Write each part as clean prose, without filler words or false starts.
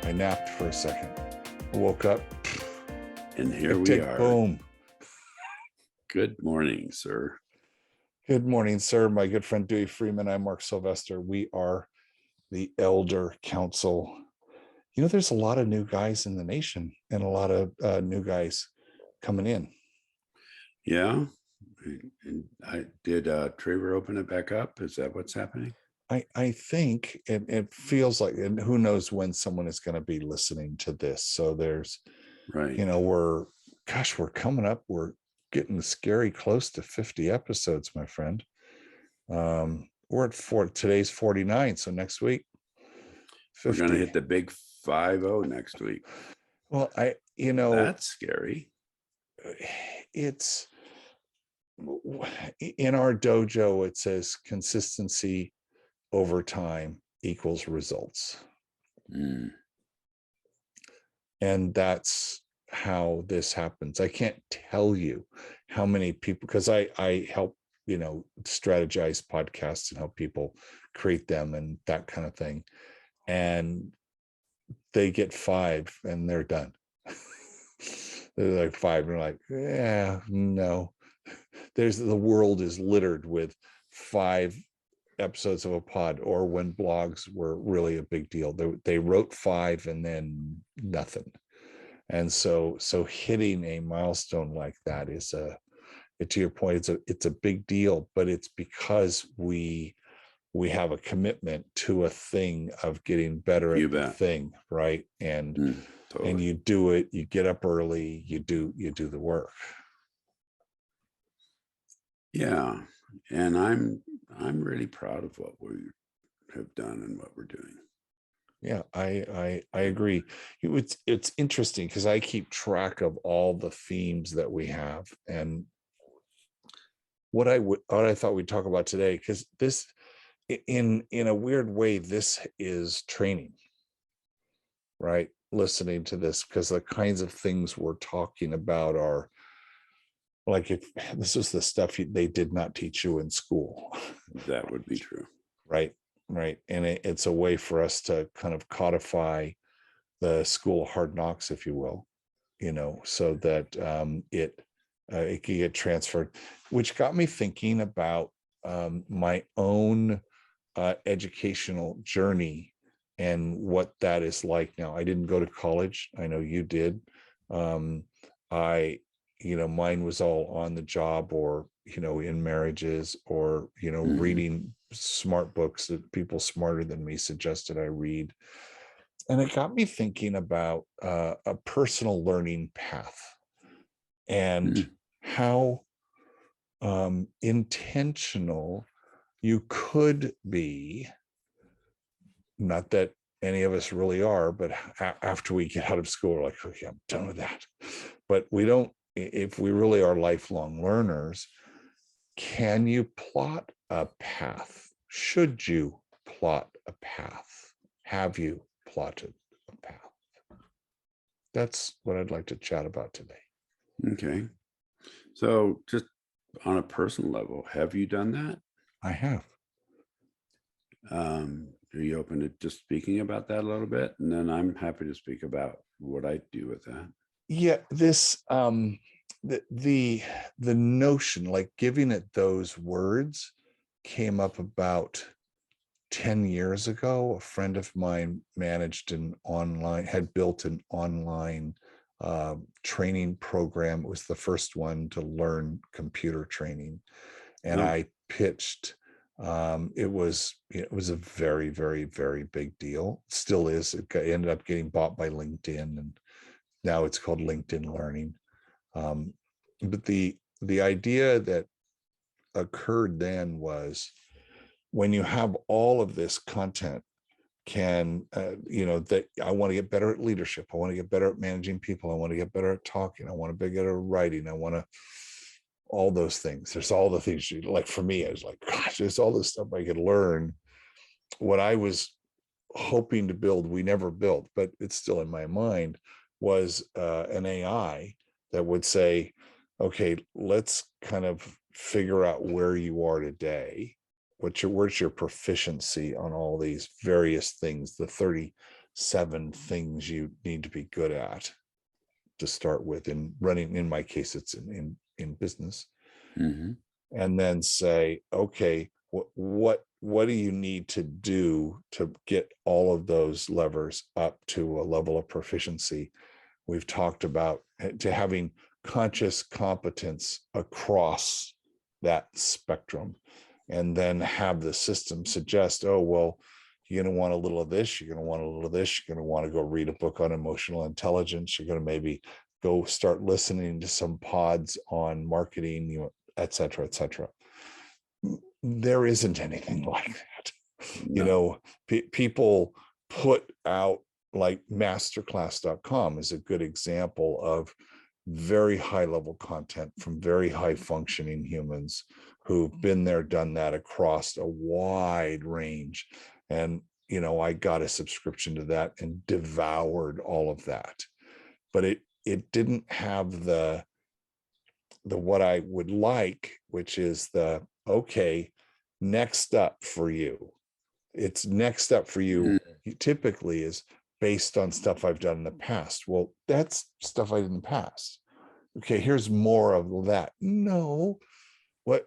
I napped for a second. I woke up. And here Tick, we tick, are. boom. Good morning, sir. Good morning, sir. My good friend Dewey Freeman. I'm Mark Sylvester. We are the Elder Council. You know, there's a lot of new guys in the nation and a lot of new guys coming in. Yeah. And I did Traver open it back up? Is that what's happening? I think it feels like, and who knows when someone is going to be listening to this. So there's, Right. you know, we're coming up. We're getting scary close to 50 episodes, my friend. We're at today's 49. So next week, 50. We're going to hit the big 50 next week. Well, that's scary. It's in our dojo, it says consistency over time equals results. And that's how this happens. I can't tell you how many people, because I help, strategize podcasts and help people create them and that kind of thing. And they get 5 and they're done. They're like 5 and they're like, yeah, no. The world is littered with 5 episodes of a pod, or when blogs were really a big deal, they wrote 5 and then nothing. And so hitting a milestone like that is to your point, it's a big deal, but it's because we have a commitment to a thing of getting better at the thing, right? And totally. And you do it, you get up early, you do the work. Yeah. And I'm really proud of what we have done and what we're doing. Yeah, I agree. It's interesting because I keep track of all the themes that we have, and what I thought we'd talk about today, because this, in a weird way, this is training, right? Listening to this, because the kinds of things we're talking about are like, if this is the stuff they did not teach you in school. That would be true. Right. And it's a way for us to kind of codify the school of hard knocks, if you will, so that it can get transferred, which got me thinking about my own educational journey and what that is like now. I didn't go to college. I know you did. Mine was all on the job, or, in marriages, or, reading smart books that people smarter than me suggested I read. And it got me thinking about a personal learning path and how intentional you could be. Not that any of us really are, but after we get out of school, we're like, okay, I'm done with that. But we don't, if we really are lifelong learners, can you plot a path? Should you plot a path? Have you plotted a path? That's what I'd like to chat about today. Okay. So just on a personal level, have you done that? I have. Are you open to just speaking about that a little bit? And then I'm happy to speak about what I do with that. Yeah, this the notion, like giving it those words, came up about 10 years ago. A friend of mine had built an online training program. It was the first one to learn computer training. And I pitched, it was a very, very, very big deal. Still is. It ended up getting bought by LinkedIn, and now it's called LinkedIn Learning. But the idea that occurred then was, when you have all of this content, that I want to get better at leadership. I want to get better at managing people. I want to get better at talking. I want to be better at writing. I want to, all those things. There's all the things like, for me, I was like, gosh, there's all this stuff I could learn. What I was hoping to build, we never built, but it's still in my mind, was an AI that would say, okay, let's kind of figure out where you are today. Where's your proficiency on all these various things, the 30 7 things you need to be good at to start with, and running, in my case, it's in business. Mm-hmm. And then say, okay, what do you need to do to get all of those levers up to a level of proficiency? We've talked about to having conscious competence across that spectrum, and then have the system suggest, oh, well, you're going to want a little of this, you're going to want a little of this, you're going to want to go read a book on emotional intelligence, you're going to maybe go start listening to some pods on marketing, et cetera, et cetera. There isn't anything like that. No. People put out, like masterclass.com is a good example of very high level content from very high functioning humans who've been there, done that across a wide range. And, I got a subscription to that and devoured all of that. But it didn't have the what I would like, which is okay, next up for you. It's next up for you typically is based on stuff I've done in the past. Well, that's stuff I did in the past. Okay, here's more of that. No, what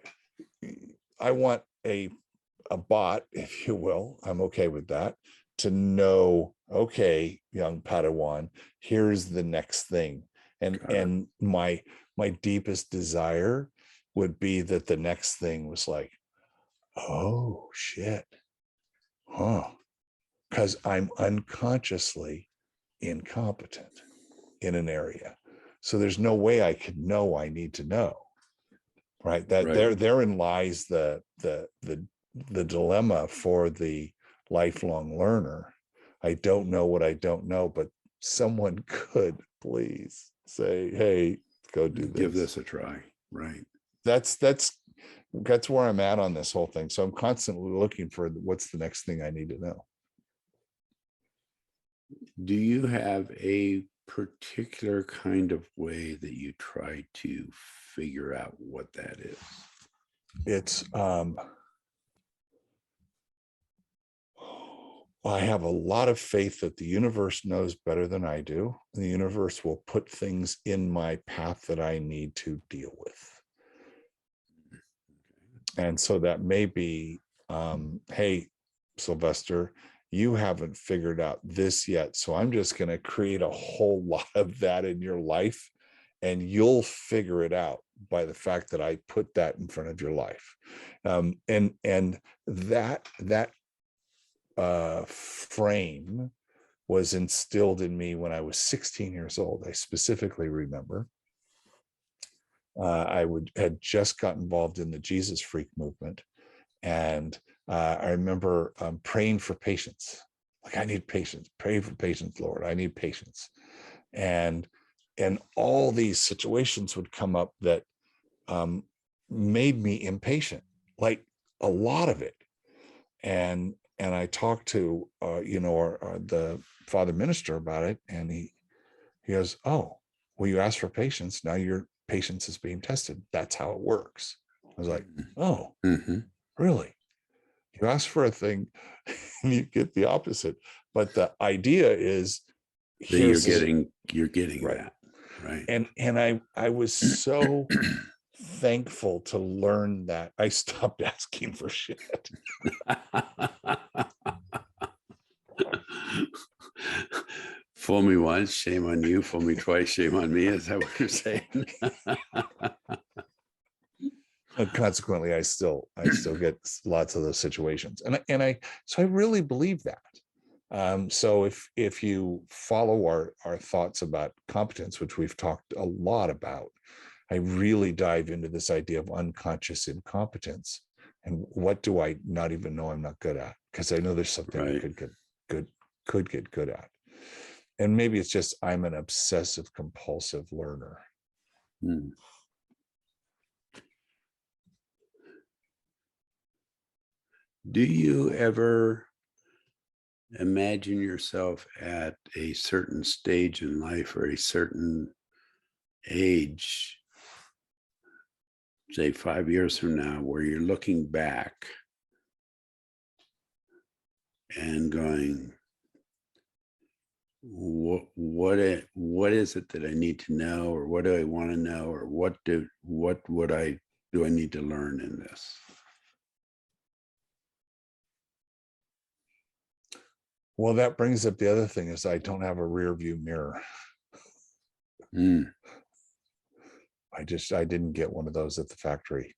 I want a bot, if you will, I'm okay with that, to know, okay, young Padawan, here's the next thing. And my deepest desire would be that the next thing was like, oh shit, because I'm unconsciously incompetent in an area. So there's no way I could know I need to know. Right. Therein lies the dilemma for the lifelong learner. I don't know what I don't know, but someone could please say, hey, go do this. Give this a try. Right. That's where I'm at on this whole thing. So I'm constantly looking for what's the next thing I need to know. Do you have a particular kind of way that you try to figure out what that is? It's I have a lot of faith that the universe knows better than I do. And the universe will put things in my path that I need to deal with. And so that may be, hey, Sylvester, you haven't figured out this yet. So I'm just going to create a whole lot of that in your life, and you'll figure it out by the fact that I put that in front of your life. And that frame was instilled in me when I was 16 years old. I specifically remember I had just got involved in the Jesus Freak movement. And I remember praying for patience. Like, I need patience. Pray for patience, Lord. I need patience. And all these situations would come up that made me impatient, like a lot of it. And I talked to the father minister about it, and he goes, oh, well, you asked for patience. Now your patience is being tested. That's how it works. I was like, oh, really? You ask for a thing and you get the opposite. But the idea is you're getting right. That. Right. And I was so thankful to learn that. I stopped asking for shit. Fool me once, shame on you. Fool me twice, shame on me. Is that what you're saying? And consequently, I still get lots of those situations, and I really believe that. So if you follow our thoughts about competence, which we've talked a lot about, I really dive into this idea of unconscious incompetence, and what do I not even know I'm not good at, because I know there's something I could get good at, and maybe it's just I'm an obsessive compulsive learner. Do you ever imagine yourself at a certain stage in life or a certain age, say 5 years from now, where you're looking back and going, what is it that I need to know, or what do I want to know, or what would I do I need to learn in this? Well, that brings up the other thing is I don't have a rear view mirror. Mm. I didn't get one of those at the factory.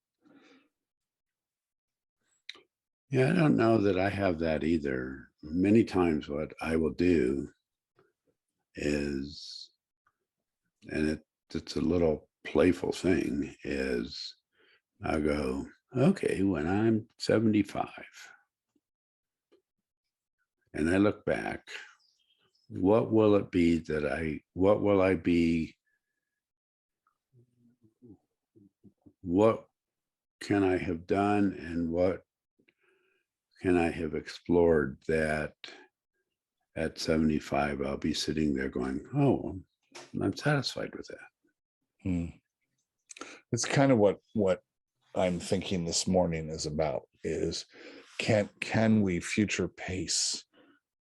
Yeah, I don't know that I have that either. Many times what I will do is, and it's a little playful thing, is I'll go, okay, when I'm 75 and I look back, what will it be what will I be, what can I have done, and what can I have explored that at 75 I'll be sitting there going, oh, I'm satisfied with that. Hmm. It's kind of what I'm thinking this morning is about is can we future pace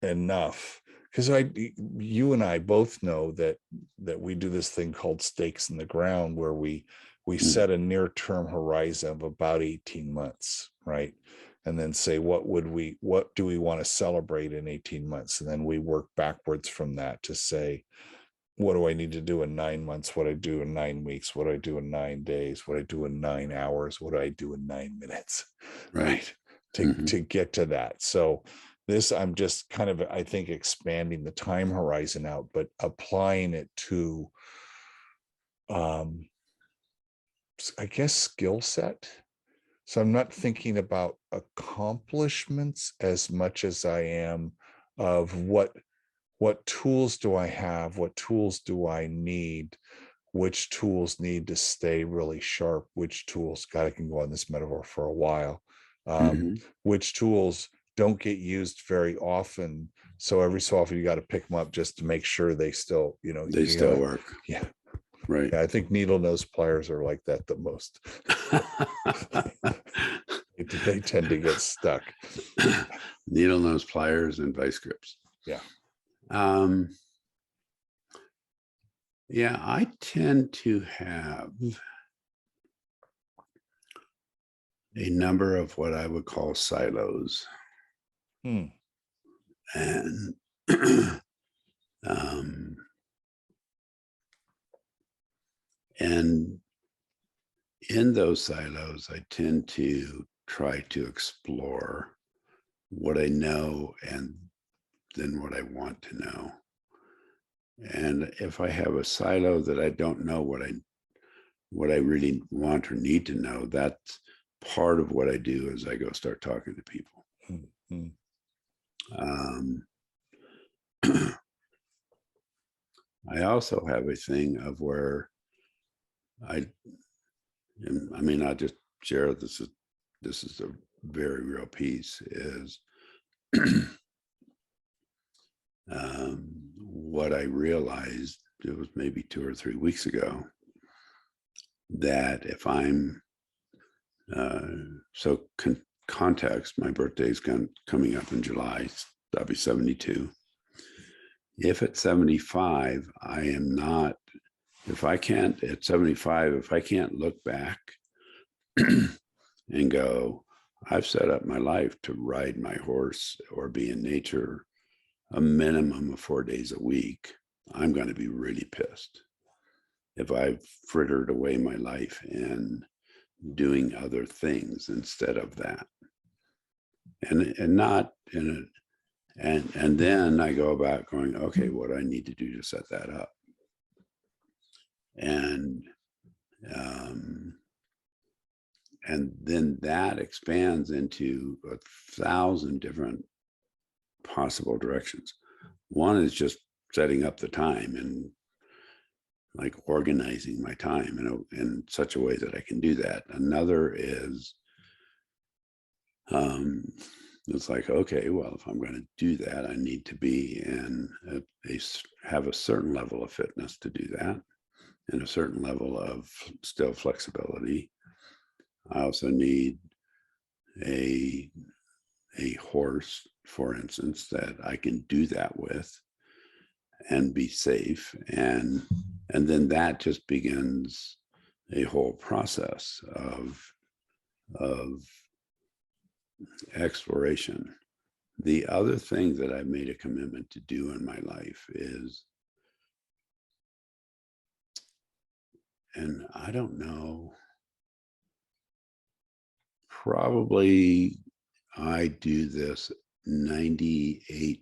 enough? Because you and I both know that we do this thing called stakes in the ground where we Mm. set a near-term horizon of about 18 months, right? And then say what do we want to celebrate in 18 months? And then we work backwards from that to say, what do I need to do in 9 months? What I do in 9 weeks? What I do in 9 days? What I do in 9 hours? What do I do in 9 minutes? Right. Right. To Mhm. get to that. So this, I'm just kind of, I think, expanding the time horizon out, but applying it to um I guess skill set. So I'm not thinking about accomplishments as much as I am of what tools do I have? What tools do I need? Which tools need to stay really sharp? Which tools, God, I can go on this metaphor for a while. Um, Mhm. which tools don't get used very often. So every so often you got to pick them up just to make sure they still, They you still gotta, work. yeah. Right. Yeah, I think needle nose pliers are like that the most. They tend to get stuck. Needle nose pliers and vice grips. Yeah. Um, yeah, I tend to have a number of what I would call silos. Hmm. And um, and in those silos, I tend to try to explore what I know and then what I want to know. And if I have a silo that I don't know what I really want or need to know, that's part of what I do as I go start talking to people. Hmm. Hmm. Um, I also have a thing of where I, I mean, I just share this is a very real piece is what I realized, it was maybe 2 or 3 weeks ago, that if I'm uh, so context, my birthday's coming up in July. I'll be 72. If at 75, I am not, if I can't, at 75, if I can't look back and go, I've set up my life to ride my horse or be in nature a minimum of 4 days a week, I'm going to be really pissed if I've frittered away my life in doing other things instead of that. And not in a, and then I go about going, okay, what do I need to do to set that up? And um, and then that expands into 1,000 different possible directions. One is just setting up the time and like organizing my time in such a way that I can do that. Another is it's like, okay, well, if I'm going to do that, I need to be in have a certain level of fitness to do that, and a certain level of still flexibility. I also need a horse, for instance, that I can do that with. and be safe. And then that just begins a whole process of exploration. The other thing that I've made a commitment to do in my life is, and I don't know, probably I do this 98%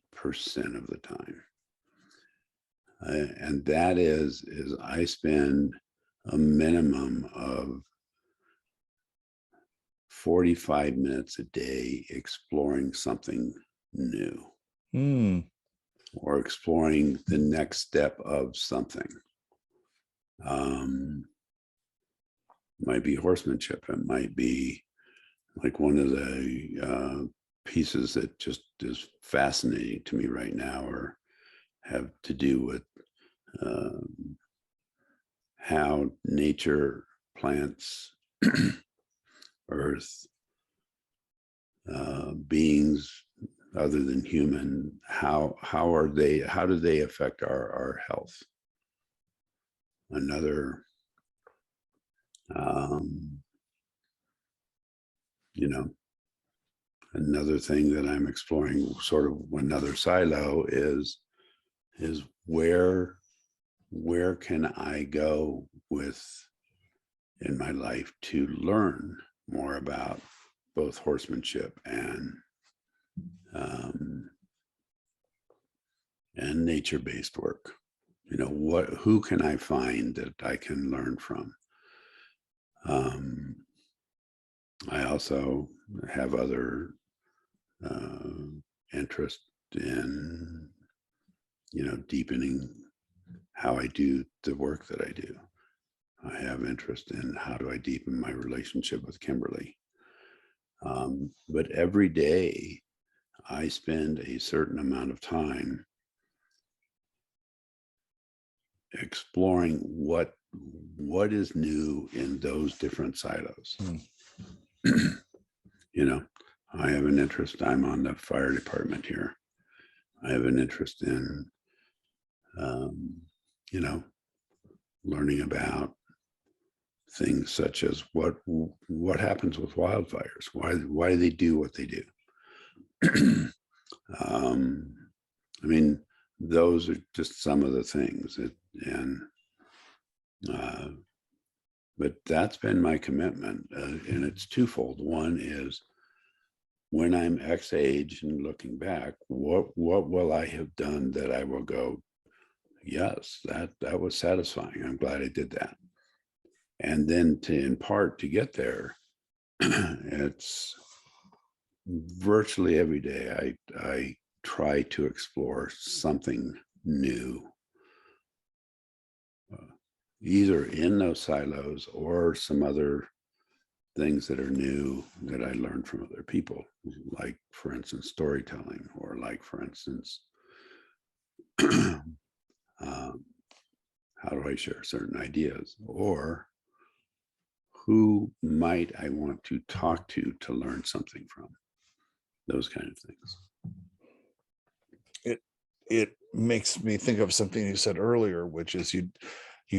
of the time. And that is I spend a minimum of 45 minutes a day exploring something new or exploring the next step of something. Might be horsemanship. It might be like one of the pieces that just is fascinating to me right now, or have to do with how nature, plants, earth, beings other than human, how do they affect our health? Another, another thing that I'm exploring, sort of another silo, is where can I go with in my life to learn more about both horsemanship and nature-based work. Who can I find that I can learn from? I also have other interest in, deepening how I do the work that I do. I have interest in how do I deepen my relationship with Kimberly. But every day I spend a certain amount of time exploring what is new in those different silos. I have an interest. I'm on the fire department here. I have an interest in, learning about things such as what happens with wildfires. Why do they do what they do? I mean, those are just some of the things but that's been my commitment, and it's twofold. One is, when I'm X age and looking back, what will I have done that I will go, yes, that was satisfying. I'm glad I did that. And then in part to get there, it's virtually every day I try to explore something new, either in those silos or some other things that are new that I learned from other people, like, for instance, storytelling, or like, for instance, how do I share certain ideas, or who might I want to talk to learn something from, those kind of things. It makes me think of something you said earlier, which is you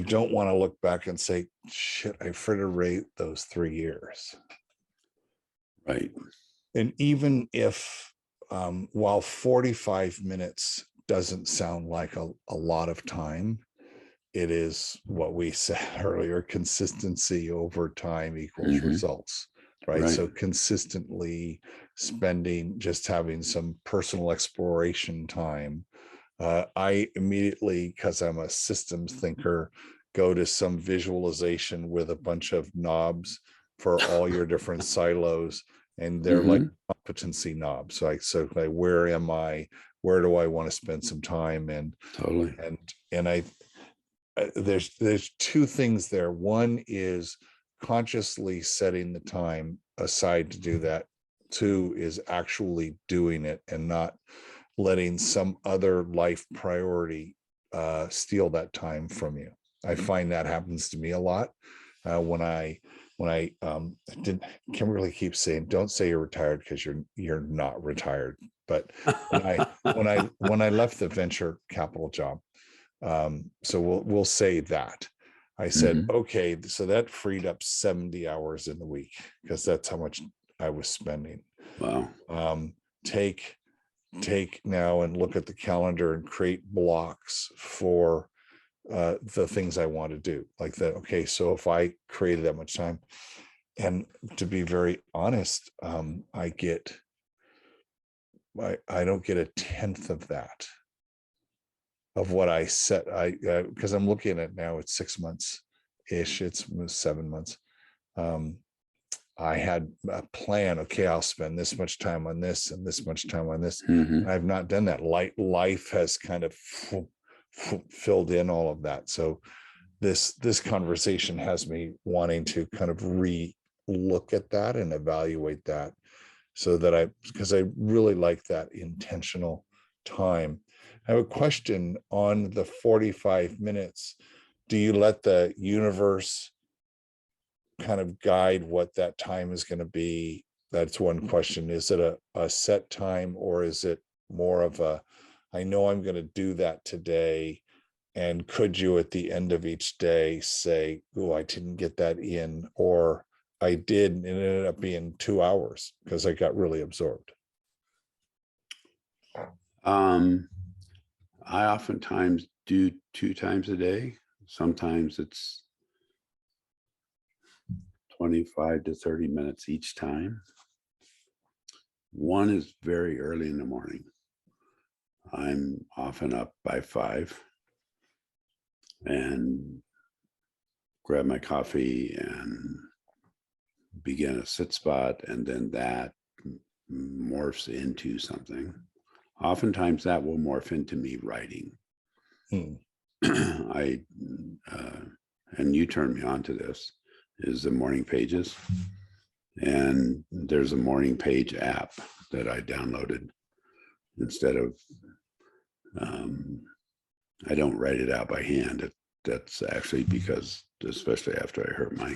don't want to look back and say, shit, I fritter those 3 years. Right. And even if, while 45 minutes doesn't sound like a lot of time, it is what we said earlier: consistency over time equals results, right? So consistently spending, just having some personal exploration time. I immediately, because I'm a systems thinker, go to some visualization with a bunch of knobs for all your different silos, and they're like competency knobs. So like, where am I? Where do I want to spend some time? And totally. And I there's two things there. One is consciously setting the time aside to do that. Two is actually doing it and not letting some other life priority steal that time from you. I find that happens to me a lot. When I did, Kimberly keeps saying, don't say you're retired, because you're not retired. But when I left the venture capital job, So we'll say that. I said, okay, so that freed up 70 hours in the week because that's how much I was spending. Wow. Take now and look at the calendar and create blocks for the things I want to do. Like that. Okay, so if I created that much time, and to be very honest, I don't get a tenth of that of what I set. Because I'm looking at now, it's 6 months ish. It's 7 months. I had a plan. Okay, I'll spend this much time on this and this much time on this. I've not done that. Life has kind of filled in all of that. So this conversation has me wanting to kind of look at that and evaluate that, so that because I really like that intentional time. I have a question on the 45 minutes. Do you let the universe kind of guide what that time is going to be? That's one question. Is it a set time, or is it more of I know I'm going to do that today, and could you at the end of each day say, oh, I didn't get that in, or I did, and it ended up being 2 hours because I got really absorbed? I oftentimes do 2 times a day. Sometimes it's 25 to 30 minutes each time. One is very early in the morning. I'm often up by 5 and grab my coffee and begin a sit spot, and then that morphs into something. Oftentimes that will morph into me writing. And you turned me on to this, is the morning pages. And there's a morning page app that I downloaded. Instead of, I don't write it out by hand. That's actually because, especially after I hurt my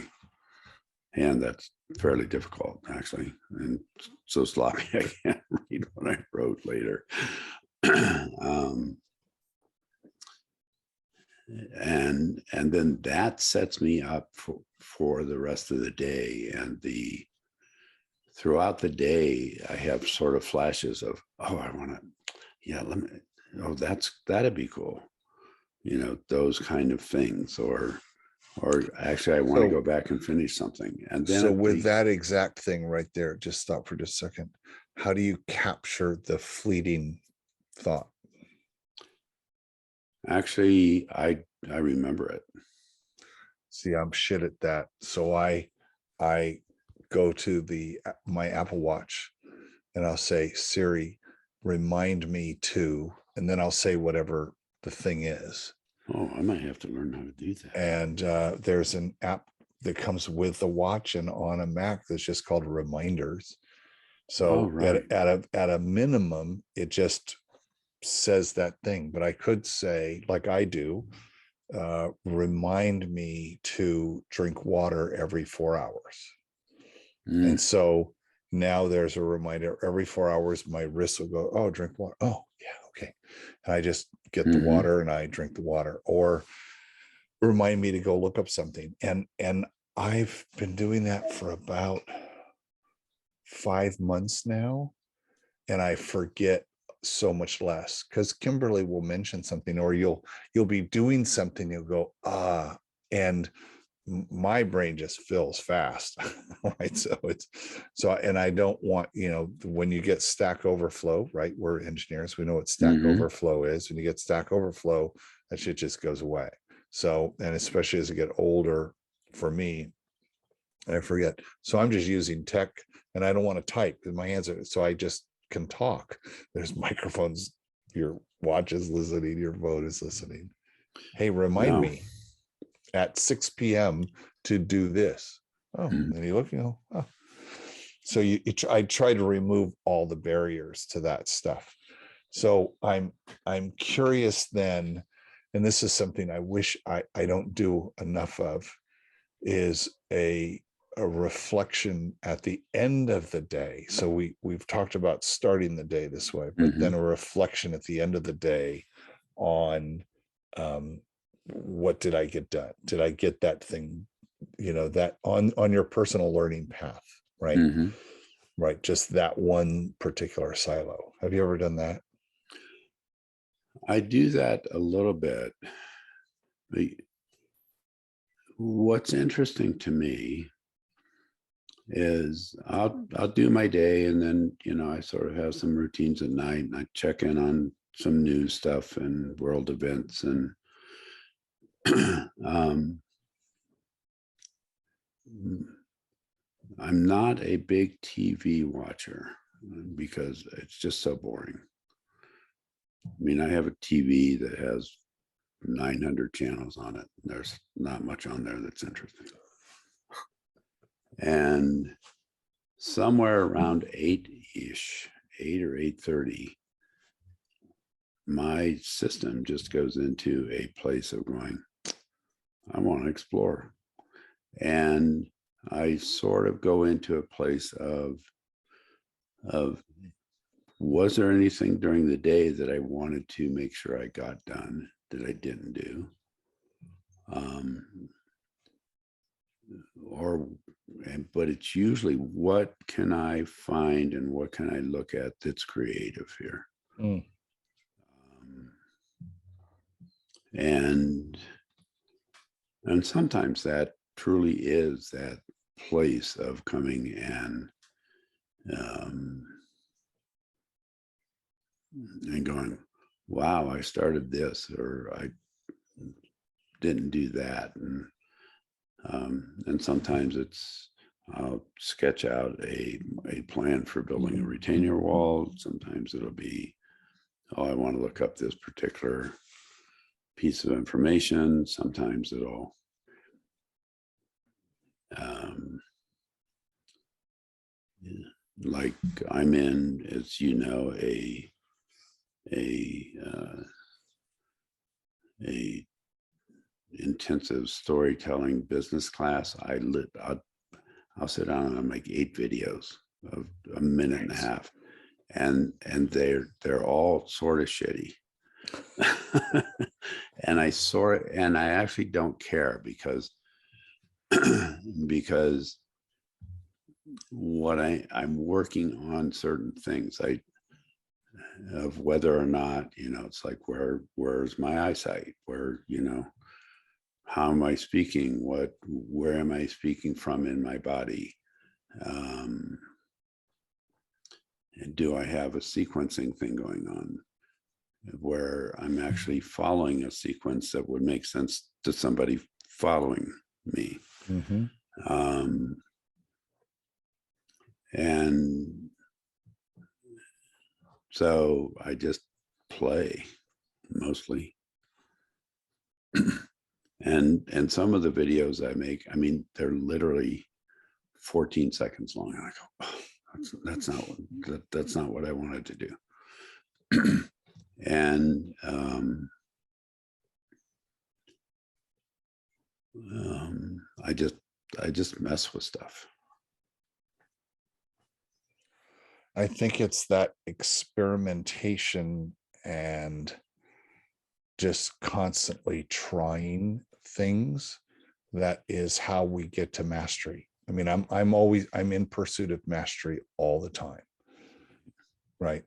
hand, that's fairly difficult actually, and so sloppy I can't read what I wrote later. And then that sets me up for the rest of the day. And throughout the day, I have sort of flashes of, oh, I want to, let me, oh, that'd be cool. Those kind of things, or actually I want to go back and finish something. And then so with that exact thing right there, just stop for just a second. How do you capture the fleeting thought? Actually, I remember it. See, I'm shit at that. So I go to my Apple Watch and I'll say, Siri, remind me to, and then I'll say whatever the thing is. Oh, I might have to learn how to do that. And there's an app that comes with the watch and on a Mac that's just called Reminders. So at a minimum, it just says that thing. But I could say, like I do, remind me to drink water every 4 hours. And so now there's a reminder every 4 hours, my wrist will go, oh, drink water. Oh, yeah, okay. And I just get the water and I drink the water, or remind me to go look up something. And I've been doing that for about 5 months now, and I forget so much less, because Kimberly will mention something, or you'll be doing something, you'll go, and my brain just fills fast. Right. And I don't want, when you get Stack Overflow, right? We're engineers, we know what Stack Overflow is. When you get Stack Overflow, that shit just goes away. So, and especially as I get older, for me, I forget. So I'm just using tech, and I don't want to type because my hands are, so I just can talk. There's microphones, your watch is listening, your phone is listening. Hey, remind me at 6 p.m. to do this. Oh, and you look, oh. So I try to remove all the barriers to that stuff. So I'm curious then, and this is something I wish I don't do enough of, is a reflection at the end of the day. So we've talked about starting the day this way, but then a reflection at the end of the day on what did I get done? Did I get that thing, that on your personal learning path, right? Mhm. Right. Just that one particular silo. Have you ever done that? I do that a little bit. The- What's interesting to me is I'll do my day, and then I sort of have some routines at night, and I check in on some news stuff and world events, and um, I'm not a big TV watcher because it's just so boring. I mean, I have a TV that has 900 channels on it. There's not much on there that's interesting. And somewhere around 8-ish, 8 or 8:30, my system just goes into a place of going, I want to explore. And I sort of go into a place of was there anything during the day that I wanted to make sure I got done that I didn't do? Or but it's usually, what can I find and what can I look at that's creative here? Mm. Um, and sometimes that truly is that place of coming um, and going, wow, I started this, or I didn't do that. And sometimes it's, I'll sketch out a plan for building a retainer wall. Sometimes it'll be, oh, I want to look up this particular piece of information. Sometimes it'll um, like I'm in, as you know, a a intensive storytelling business class. I'll sit down and make 8 videos of a minute and a half, and they're all sort of shitty. And I actually don't care, because because what I'm working on certain things, of whether or not, it's like, where's my eyesight, how am I speaking, where am I speaking from in my body, and do I have a sequencing thing going on where I'm actually following a sequence that would make sense to somebody following me. Mm-hmm. And so I just play mostly. And some of the videos I make, I mean, they're literally 14 seconds long. And I go, oh, that's not what I wanted to do. And I just mess with stuff. I think it's that experimentation and just constantly trying things that is how we get to mastery. I mean, I'm in pursuit of mastery all the time. Right.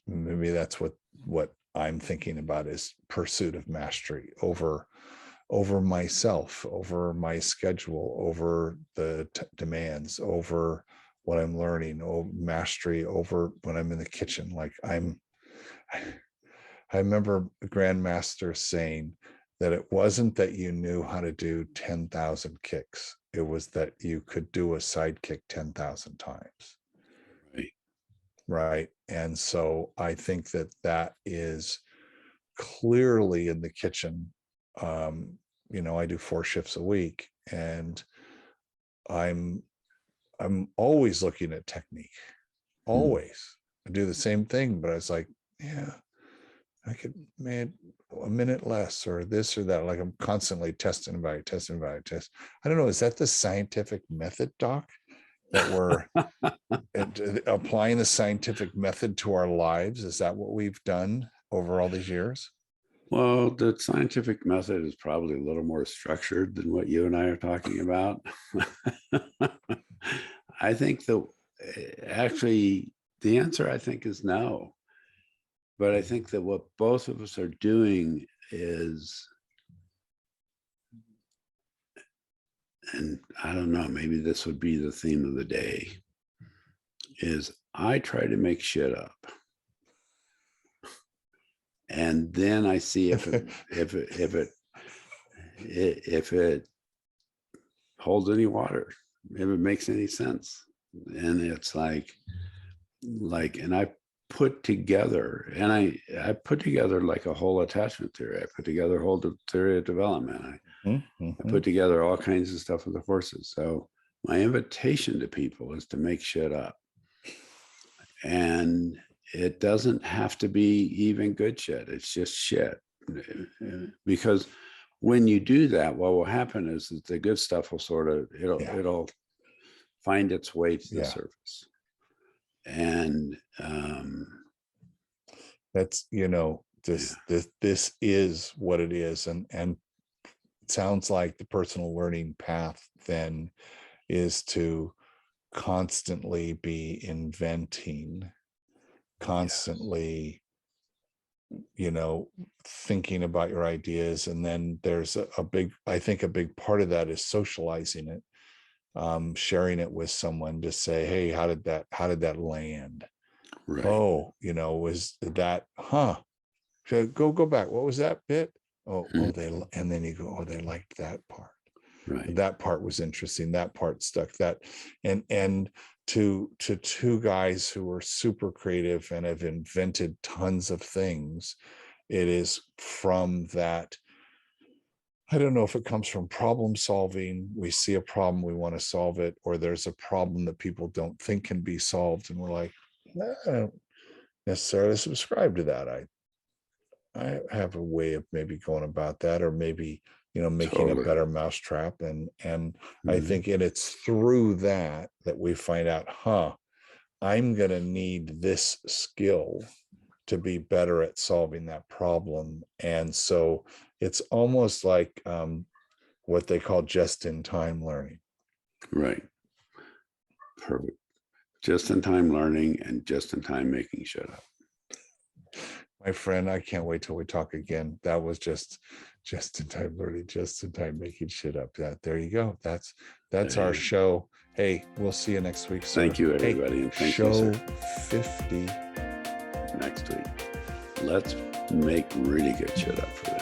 Maybe that's what I'm thinking about, is pursuit of mastery over myself, over my schedule, over the demands, over what I'm learning, mastery over when I'm in the kitchen. Like I remember the grandmaster saying that it wasn't that you knew how to do 10,000 kicks. It was that you could do a side kick 10,000 times. Right. Right. And so I think that is clearly in the kitchen. I do 4 shifts a week, and I'm always looking at technique. Always. I do the same thing, but I was like, yeah, I could make a minute less, or this or that. Like I'm constantly testing about it. I don't know. Is that the scientific method, Doc? That we're applying the scientific method to our lives? Is that what we've done over all these years? Well, the scientific method is probably a little more structured than what you and I are talking about. I think actually the answer I think is no. But I think that what both of us are doing is, and I don't know, maybe this would be the theme of the day, is I try to make shit up. And then I see if it holds any water, if it makes any sense. And it's like, and I put together, and I put together like a whole attachment theory. I put together a whole theory of development. I put together all kinds of stuff with the horses. So my invitation to people is to make shit up. And it doesn't have to be even good shit. It's just shit. Because when you do that, what will happen is that the good stuff will sort of, it'll find its way to the surface. And that's, this is what it is. And it sounds like the personal learning path then is to constantly be inventing, constantly, thinking about your ideas. And then there's I think a big part of that is socializing it, sharing it with someone to say, hey, how did that land? Right. Oh, was that, go back. What was that bit? And then you go, they liked that part. Right. That part was interesting. That part stuck. That, and to two guys who are super creative and have invented tons of things, it is from that. I don't know if it comes from problem solving. We see a problem, we want to solve it, or there's a problem that people don't think can be solved, and we're like, I don't necessarily subscribe to that. I have a way of maybe going about that, or maybe making a better mousetrap. And I think it's through that we find out, I'm going to need this skill to be better at solving that problem. And so it's almost like what they call just-in-time learning. Right. Perfect. Just-in-time learning and just-in-time making shit up. My friend, I can't wait till we talk again. That was just in time learning, just in time making shit up. There you go. That's our show. Hey, we'll see you next week. Sir. Thank you, everybody. And thank you, sir. Show 50 next week. Let's make really good shit up for this.